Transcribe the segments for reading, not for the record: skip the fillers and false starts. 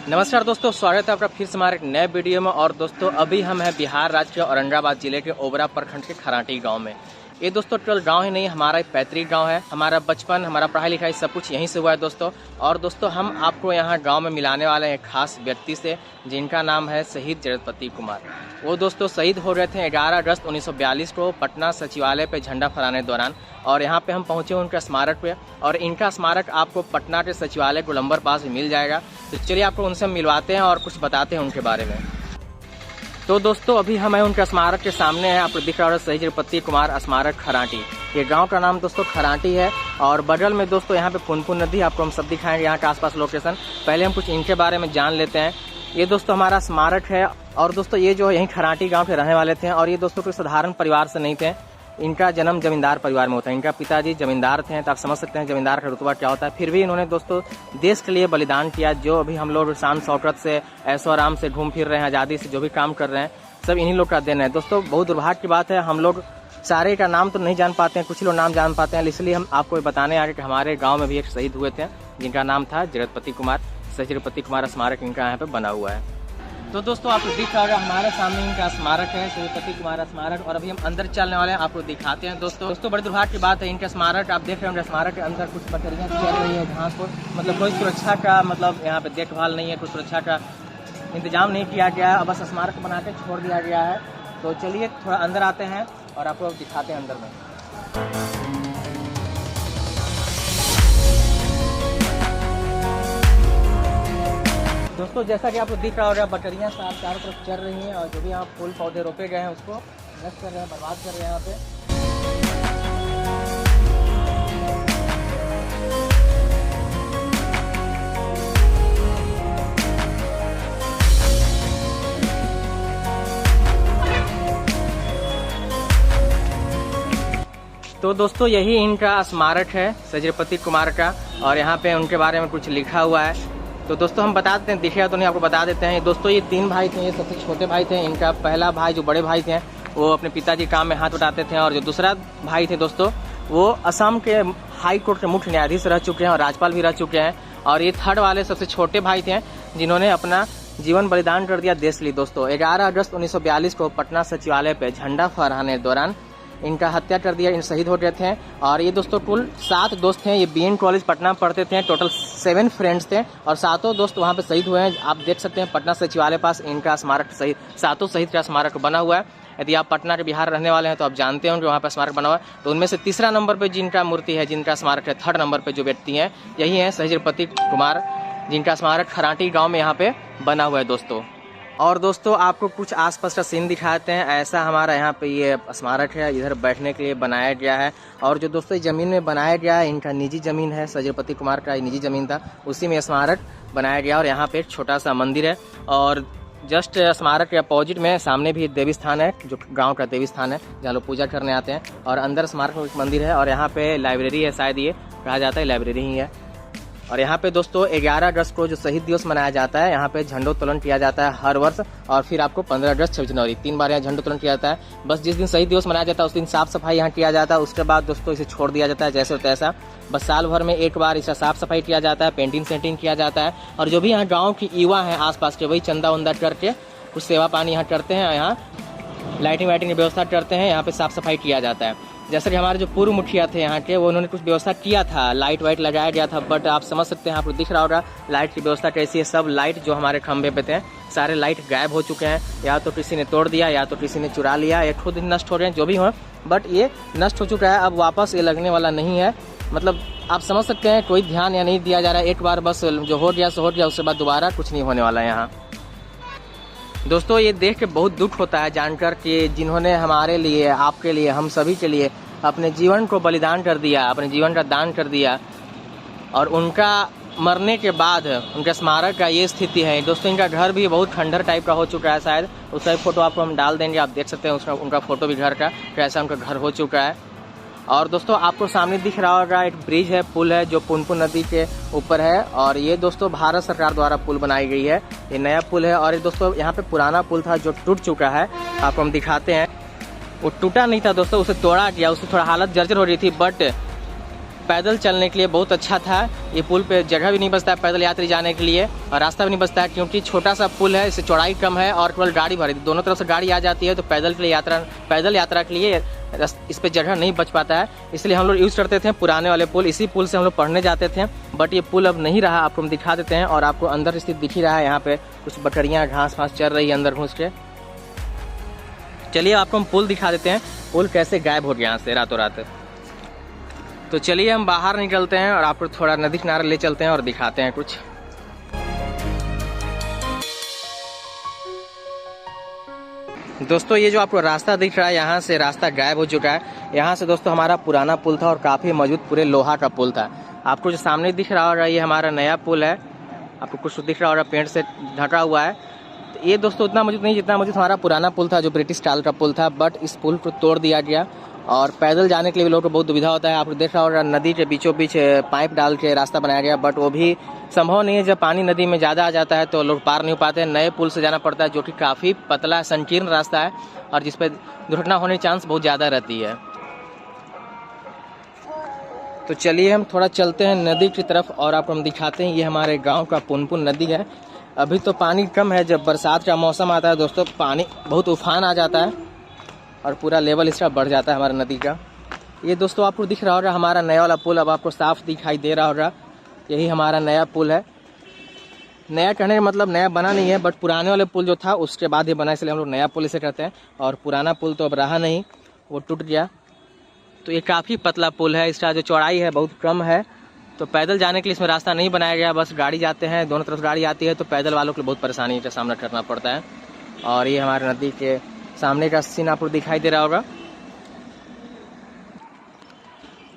नमस्कार दोस्तों, स्वागत है आपका फिर से हमारे एक नए वीडियो में। और दोस्तों अभी हम हैं बिहार राज्य के औरंगाबाद जिले के ओबरा प्रखंड के खराटी गांव में। ये दोस्तों टोटल गांव ही नहीं, हमारा एक पैतृक गांव है। हमारा बचपन, हमारा पढ़ाई लिखाई सब कुछ यहीं से हुआ है दोस्तों। और दोस्तों हम आपको यहाँ गांव में मिलाने वाले हैं एक खास व्यक्ति से, जिनका नाम है शहीद जगतपति कुमार। वो दोस्तों शहीद हो गए थे 11 अगस्त 1942 को पटना सचिवालय पे झंडा फहराने के दौरान। और यहाँ पे हम पहुँचे उनके स्मारक पे, और इनका स्मारक आपको पटना के सचिवालय गोलंबर पास में मिल जाएगा। तो चलिए आपको उनसे मिलवाते हैं और कुछ बताते हैं उनके बारे में। तो दोस्तों अभी हम उनके स्मारक के सामने है, आपको दिख रहा है शहीद जगतपति कुमार स्मारक खराटी। ये गांव का नाम दोस्तों खराटी है। और बगल में दोस्तों यहाँ पे पुनपुन नदी, आपको हम सब दिखाएंगे यहाँ के आसपास लोकेशन। पहले हम कुछ इनके बारे में जान लेते हैं। ये दोस्तों हमारा स्मारक है। और दोस्तों ये जो यहीं खराटी गाँव के रहने वाले थे, और ये दोस्तों कोई साधारण परिवार से नहीं थे। इनका जन्म जमींदार परिवार में होता है। इनका पिताजी जमींदार थे, तो आप समझ सकते हैं जमींदार का रुतबा क्या होता है। फिर भी इन्होंने दोस्तों देश के लिए बलिदान किया। जो अभी हम लोग शान शौकत से, ऐशो आराम से घूम फिर रहे हैं, आज़ादी से जो भी काम कर रहे हैं, सब इन्हीं लोग का देन है दोस्तों। बहुत दुर्भाग्य की बात है, हम लोग सारे का नाम तो नहीं जान पाते हैं, कुछ लोग नाम जान पाते हैं। इसलिए हम आपको बताने आगे कि हमारे गाँव में भी एक शहीद हुए थे, जिनका नाम था जगतपति कुमार। शहीद जगतपति कुमार स्मारक इनका यहाँ पे बना हुआ है। तो दोस्तों आपको दिख रहा होगा हमारे सामने इनका स्मारक है, जगतपति कुमार स्मारक। और अभी हम अंदर चलने वाले हैं, आपको दिखाते हैं दोस्तों बड़ी दुर्भाग्य की बात है, इनका स्मारक आप देख रहे होंगे। स्मारक के अंदर कुछ बकरियां चल रही है घास को, मतलब कोई सुरक्षा का यहाँ पे देखभाल नहीं है, कोई सुरक्षा का इंतजाम नहीं किया गया है। बस स्मारक बना के छोड़ दिया गया है। तो चलिए थोड़ा अंदर आते हैं और आपको दिखाते हैं अंदर में। दोस्तों जैसा कि आपको दिख रहा होगा, बकरियां चारों तरफ चल रही हैं, और जो भी यहाँ फूल पौधे रोपे गए हैं उसको नष्ट कर रहे हैं, बर्बाद कर रहे हैं यहाँ पे। तो दोस्तों यही इनका स्मारक है शहीद जगतपति कुमार का, और यहाँ पे उनके बारे में कुछ लिखा हुआ है। तो दोस्तों हम बता देते हैं, दिखेगा तो नहीं, आपको बता देते हैं। दोस्तों ये 3 भाई थे, ये सबसे छोटे भाई थे। इनका पहला भाई जो बड़े भाई थे वो अपने पिताजी काम में हाथ उठाते थे, और जो दूसरा भाई थे दोस्तों वो असम के हाई कोर्ट के मुख्य न्यायाधीश रह चुके हैं और राज्यपाल भी रह चुके हैं। और ये थर्ड वाले सबसे छोटे भाई थे, जिन्होंने अपना जीवन बलिदान कर दिया देश के लिए दोस्तों। 11 अगस्त 1942 को पटना सचिवालय पे झंडा फहराने के दौरान इनका हत्या कर दिया, इन शहीद हो गए थे। और ये दोस्तों कुल 7 दोस्त थे। ये BN कॉलेज पटना में पढ़ते थे। टोटल 7 फ्रेंड्स थे, और 7 दोस्त वहाँ पे शहीद हुए हैं। आप देख सकते हैं पटना सचिवालय पास इनका स्मारक शहीद 7 शहीद का स्मारक बना हुआ है। यदि आप पटना के बिहार रहने वाले हैं तो आप जानते होंगे वहाँ पर स्मारक बना हुआ है। तो उनमें से तीसरा नंबर पर जिनका मूर्ति है, जिनका स्मारक है, थर्ड नंबर पर जो व्यक्ति है यही है शहीद जगतपति कुमार, जिनका स्मारक खराटी गाँव में यहाँ पे बना हुआ है दोस्तों। और दोस्तों आपको कुछ आसपास का सीन दिखाते हैं। ऐसा हमारा यहाँ पे ये स्मारक है, इधर बैठने के लिए बनाया गया है। और जो दोस्तों जमीन में बनाया गया है, इनका निजी जमीन है, शहीद जगतपति कुमार का निजी जमीन था, उसी में स्मारक बनाया गया। और यहाँ पे एक छोटा सा मंदिर है, और जस्ट स्मारक के अपोजिट में सामने भी देवी स्थान है, जो गाँव का देवी स्थान है, जहाँ लोग पूजा करने आते हैं। और अंदर स्मारक में एक मंदिर है, और यहाँ पे लाइब्रेरी है, शायद ये कहा जाता है लाइब्रेरी ही है। और यहाँ पे दोस्तों 11 अगस्त को जो शहीद दिवस मनाया जाता है, यहाँ पे झंडोत्तोलन किया जाता है हर वर्ष। और फिर आपको 15 अगस्त 26 जनवरी 3 बार यहाँ झंडोत्तोलन किया जाता है। बस जिस दिन शहीद दिवस मनाया जाता है उस दिन साफ सफाई यहाँ किया जाता है। उसके बाद दोस्तों इसे छोड़ दिया जाता है जैसे तैसा। बस साल भर में एक बार इसका साफ सफाई किया जाता है, पेंटिंग सेंटिंग किया जाता है। और जो भी यहाँ गाँव की युवा है आसपास के, वही चंदा उंदा करके कुछ सेवा पानी यहाँ करते हैं, यहाँ लाइटिंग वाइटिंग की व्यवस्था करते हैं, यहाँ पे साफ सफाई किया जाता है। जैसे कि हमारे जो पूर्व मुखिया थे यहाँ के, वो उन्होंने कुछ व्यवस्था किया था, लाइट वाइट लगाया गया था। बट आप समझ सकते हैं, आपको दिख रहा होगा लाइट की व्यवस्था कैसी है। सब लाइट जो हमारे खंभे पे थे, सारे लाइट गायब हो चुके हैं। या तो किसी ने तोड़ दिया, या तो किसी ने चुरा लिया, या खुद नष्ट हो रहे हैं, जो भी हो। बट ये नष्ट हो चुका है, अब वापस ये लगने वाला नहीं है। मतलब आप समझ सकते हैं कोई ध्यान या नहीं दिया जा रहा है। एक बार बस जो हो गया सो हो गया, उसके बाद दोबारा कुछ नहीं होने वाला है यहाँ। दोस्तों ये देख के बहुत दुख होता है जानकर कि जिन्होंने हमारे लिए, आपके लिए, हम सभी के लिए अपने जीवन को बलिदान कर दिया, अपने जीवन का दान कर दिया, और उनका मरने के बाद उनके स्मारक का ये स्थिति है दोस्तों। इनका घर भी बहुत खंडर टाइप का हो चुका है, शायद उसका फोटो आपको हम डाल देंगे, आप देख सकते हैं उसका, उनका फोटो भी घर का कैसा उनका घर हो चुका है। और दोस्तों आपको सामने दिख रहा होगा एक ब्रिज है, पुल है, जो पुनपुन नदी के ऊपर है। और ये दोस्तों भारत सरकार द्वारा पुल बनाई गई है, ये नया पुल है। और ये दोस्तों यहाँ पे पुराना पुल था जो टूट चुका है, आपको हम दिखाते हैं। वो टूटा नहीं था दोस्तों, उसे तोड़ा गया, उसकी थोड़ा हालत जर्जर हो रही थी। बट पैदल चलने के लिए बहुत अच्छा था। ये पुल पे जगह भी नहीं बचता है पैदल यात्री जाने के लिए और रास्ता भी नहीं बचता है, क्योंकि छोटा सा पुल है, इससे चौड़ाई कम है और केवल गाड़ी भरी दोनों तरफ से गाड़ी आ जाती है, तो पैदल यात्रा के लिए इस पे जगह नहीं बच पाता है। इसलिए हम लोग यूज़ करते थे पुराने वाले पुल। इसी पुल से हम लोग पढ़ने जाते थे, बट ये पुल अब नहीं रहा। आपको हम दिखा देते हैं और आपको अंदर स्थित दिख ही रहा है। यहाँ पे कुछ बकरियाँ घास फास चर रही है अंदर घुस के। चलिए आपको हम पुल दिखा देते हैं, पुल कैसे गायब हो गया यहाँ से रातों रात। तो चलिए हम बाहर निकलते हैं और आपको थोड़ा नदी किनारे ले चलते हैं और दिखाते हैं कुछ। दोस्तों ये जो आपको रास्ता दिख रहा है, यहाँ से रास्ता गायब हो चुका है। यहाँ से दोस्तों हमारा पुराना पुल था और काफ़ी मजबूत पूरे लोहा का पुल था। आपको जो सामने दिख रहा होगा ये हमारा नया पुल है। आपको कुछ दिख रहा होगा पेड़ से ढका हुआ है। तो ये दोस्तों उतना मजबूत नहीं जितना मजबूत हमारा पुराना पुल था, जो ब्रिटिश स्टाइल का पुल था। बट इस पुल को तोड़ दिया गया और पैदल जाने के लिए भी लोगों को बहुत दुविधा होता है। आपको देख रहा होगा नदी के बीचों बीच पाइप डाल के रास्ता बनाया गया, बट वो भी संभव नहीं है। जब पानी नदी में ज़्यादा आ जाता है तो लोग पार नहीं हो पाते हैं। नए पुल से जाना पड़ता है, जो कि काफ़ी पतला संकीर्ण रास्ता है और जिस पर दुर्घटना होने की चांस बहुत ज़्यादा रहती है। तो चलिए हम थोड़ा चलते हैं नदी की तरफ और आपको हम दिखाते हैं। ये हमारे गाँव का पुनपुन नदी है। अभी तो पानी कम है, जब बरसात का मौसम आता है दोस्तों पानी बहुत उफान आ जाता है और पूरा लेवल इसका बढ़ जाता है हमारा नदी का। ये दोस्तों आपको दिख रहा होगा हमारा नया वाला पुल, अब आपको साफ दिखाई दे रहा होगा। यही हमारा नया पुल है। नया कहने का मतलब नया बना नहीं है, बट पुराने वाले पुल जो था उसके बाद ही बना, इसलिए हम लोग नया पुल इसे कहते हैं। और पुराना पुल तो अब रहा नहीं, वो टूट गया। तो ये काफ़ी पतला पुल है, इसका जो चौड़ाई है बहुत कम है। तो पैदल जाने के लिए इसमें रास्ता नहीं बनाया गया, बस गाड़ी जाते हैं, दोनों तरफ गाड़ी आती है, तो पैदल वालों को बहुत परेशानी का सामना करना पड़ता है। और ये हमारे नदी के सामने का सीन आपको दिखाई दे रहा होगा।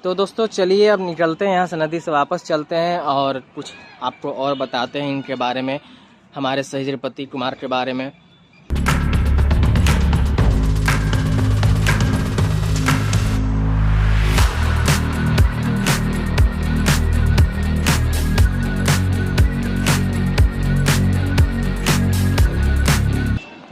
तो दोस्तों चलिए अब निकलते हैं यहाँ से, नदी से वापस चलते हैं और कुछ आपको और बताते हैं इनके बारे में, हमारे सहजपति कुमार के बारे में।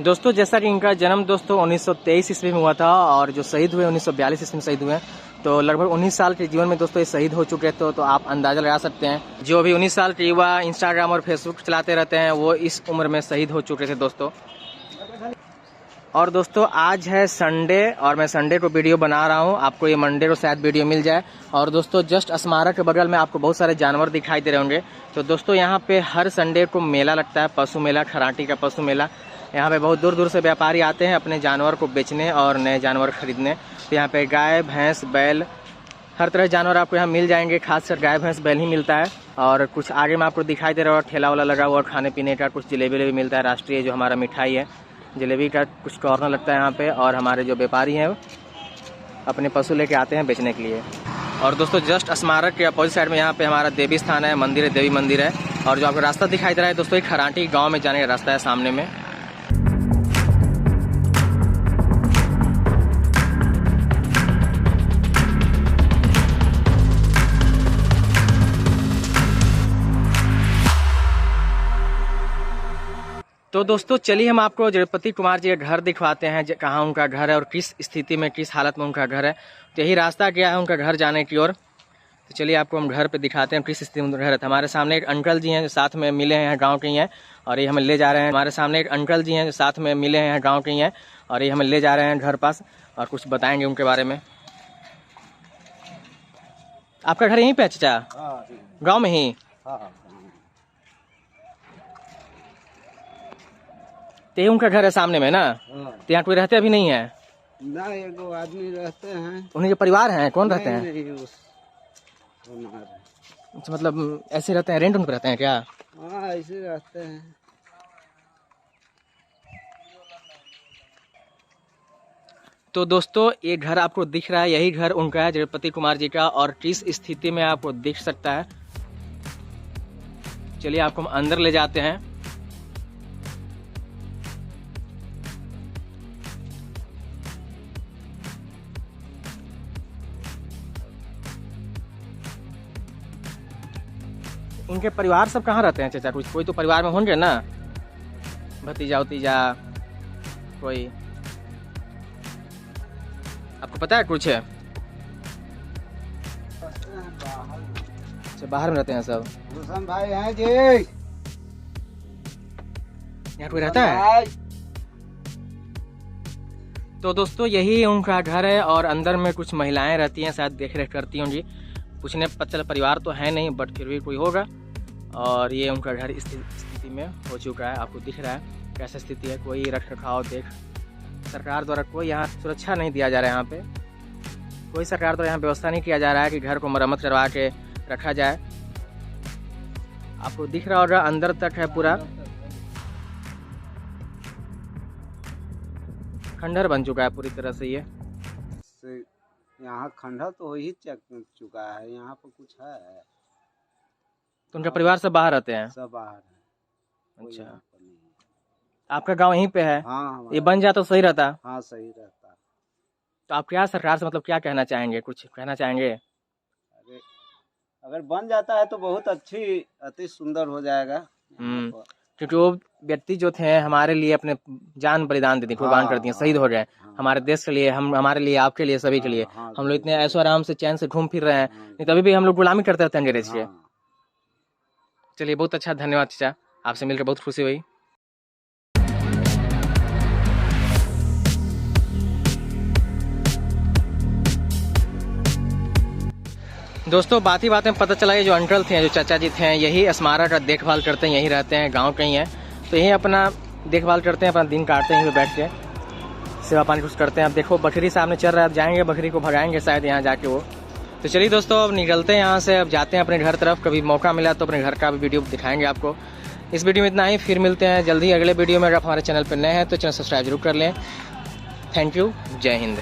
दोस्तों जैसा कि इनका जन्म दोस्तों 1923 ईस्वी में हुआ था और जो शहीद हुए 1942 ईस्वी में शहीद हुए। तो लगभग 19 साल के जीवन में दोस्तों ये शहीद हो चुके थे। तो आप अंदाजा लगा सकते हैं जो अभी 19 साल के युवा इंस्टाग्राम और फेसबुक चलाते रहते हैं वो इस उम्र में शहीद हो चुके थे दोस्तों। और दोस्तों आज है संडे और मैं संडे को वीडियो बना रहा हूँ, आपको ये मंडे को शायद वीडियो मिल जाए। और दोस्तों जस्ट स्मारक के बगल में आपको बहुत सारे जानवर दिखाई दे रहे होंगे। तो दोस्तों यहाँ पे हर संडे को मेला लगता है, पशु मेला, खराटी का पशु मेला। यहाँ पे बहुत दूर दूर से व्यापारी आते हैं अपने जानवर को बेचने और नए जानवर खरीदने। तो यहाँ पे गाय, भैंस, बैल, हर तरह जानवर आपको यहाँ मिल जाएंगे। खासकर गाय, भैंस, बैल ही मिलता है। और कुछ आगे में आपको दिखाई दे रहा है ठेला वाला लगा हुआ, खाने पीने का कुछ जलेबी भी मिलता है। राष्ट्रीय जो हमारा मिठाई है जलेबी का कुछ कॉर्नर लगता है यहाँ पे। और हमारे जो व्यापारी हैं अपने पशु लेके आते हैं बेचने के लिए। और दोस्तों जस्ट स्मारक के अपोजिट साइड में यहाँ पे हमारा देवी स्थान है, मंदिर है, देवी मंदिर है। और जो आपको रास्ता दिखाई दे रहा है दोस्तों ये खराटी गाँव में जाने का रास्ता है सामने में। तो दोस्तों चलिए हम आपको जगपति कुमार जी का घर दिखवाते हैं, कहाँ उनका घर है और किस स्थिति में, किस हालत में उनका घर है। तो यही रास्ता गया है उनका घर जाने की ओर। तो चलिए आपको हम घर पे दिखाते हैं किस स्थिति में घर है। हमारे सामने एक अंकल जी हैं जो साथ में मिले हैं, गाँव के ही हैं और ये हमें ले जा रहे हैं। हमारे सामने एक अंकल जी हैं जो साथ में मिले हैं, गाँव के ही हैं और ये हमें ले जा रहे हैं घर पास और कुछ बताएंगे उनके बारे में। आपका घर यहीं पे है चाचा? गाँव में ही? तो ये उनका घर है सामने में ना? तो यहाँ कोई रहते अभी नहीं है ना? एक आदमी रहते हैं। उन्हीं के परिवार हैं? कौन रहते हैं? नहीं, मतलब ऐसे रहते हैं, रेंट उन पर रहते हैं क्या? हाँ ऐसे रहते हैं। तो दोस्तों ये घर आपको दिख रहा है, यही घर उनका है जगपति कुमार जी का। और किस स्थिति में आपको दिख सकता है, चलिए आपको हम अंदर ले जाते हैं। इनके परिवार सब कहाँ रहते हैं चाचा? कुछ कोई तो परिवार में होंगे ना, भतीजा उतीजा कोई, आपको पता है कुछ है? अच्छा, बाहर में रहते हैं सब। रोशन भाई हैं जी। यहाँ कोई रहता है? तो दोस्तों यही उनका घर है और अंदर में कुछ महिलाएं रहती हैं, शायद देख रेख करती होंगी। पूछने पता चला परिवार तो है नहीं, बट फिर भी कोई होगा। और ये उनका घर इस स्थिति में हो चुका है, आपको दिख रहा है कैसा स्थिति है। कोई रख रखाव देख सरकार द्वारा कोई यहाँ सुरक्षा नहीं दिया जा रहा है। यहाँ पे कोई सरकार द्वारा यहाँ व्यवस्था नहीं किया जा रहा है कि घर को मरम्मत करवा के रखा जाए। आपको दिख रहा होगा अंदर तक है पूरा खंडहर बन चुका है पूरी तरह से। ये यहाँ खंडहर तो हो ही चुका है, यहाँ पर कुछ है तो उनका परिवार सब बाहर रहते हैं? सब बाहर है। अच्छा, यहाँ पर नहीं है। आपका गांव यहीं पे है? हाँ, ये बन जाए तो सही रहता। हाँ सही रहता। तो आप क्या सरकार से मतलब क्या कहना चाहेंगे, कुछ कहना चाहेंगे? अगर बन जाता है तो बहुत अति सुंदर हो जाएगा। क्योंकि वो व्यक्ति जो थे हमारे लिए अपने जान बलिदान दे दी, कुर्बान कर दिए, शहीद हो गए हमारे देश के लिए, हम हमारे लिए, आपके लिए, सभी के लिए। हम लोग इतने ऐशो आराम से चैन से घूम फिर रहे हैं, नहीं तो अभी भी हम लोग गुलामी करते रहते हैं अंग्रेज के। चलिए, बहुत अच्छा, धन्यवाद चाचा, आपसे मिलकर बहुत खुशी हुई। दोस्तों बात ही बात में पता चला ये जो अंकल थे, जो चाचा जी थे, यही स्मारक का देखभाल करते हैं, यहीं रहते हैं, गांव कहीं है तो यहीं अपना देखभाल करते हैं, अपना दिन काटते हैं, यहीं पे बैठ के सेवा पानी कुछ करते हैं। अब देखो बकरी सामने चल रहा है, अब जाएंगे बकरी को भगाएंगे शायद यहाँ जाके वो। तो चलिए दोस्तों, अब निकलते हैं यहाँ से, अब जाते हैं अपने घर तरफ। कभी मौका मिला तो अपने घर का भी वीडियो दिखाएंगे आपको। इस वीडियो में इतना ही, फिर मिलते हैं जल्दी अगले वीडियो में। अगर आप हमारे चैनल पर नए हैं तो चैनल सब्सक्राइब जरूर कर लें। थैंक यू, जय हिंद।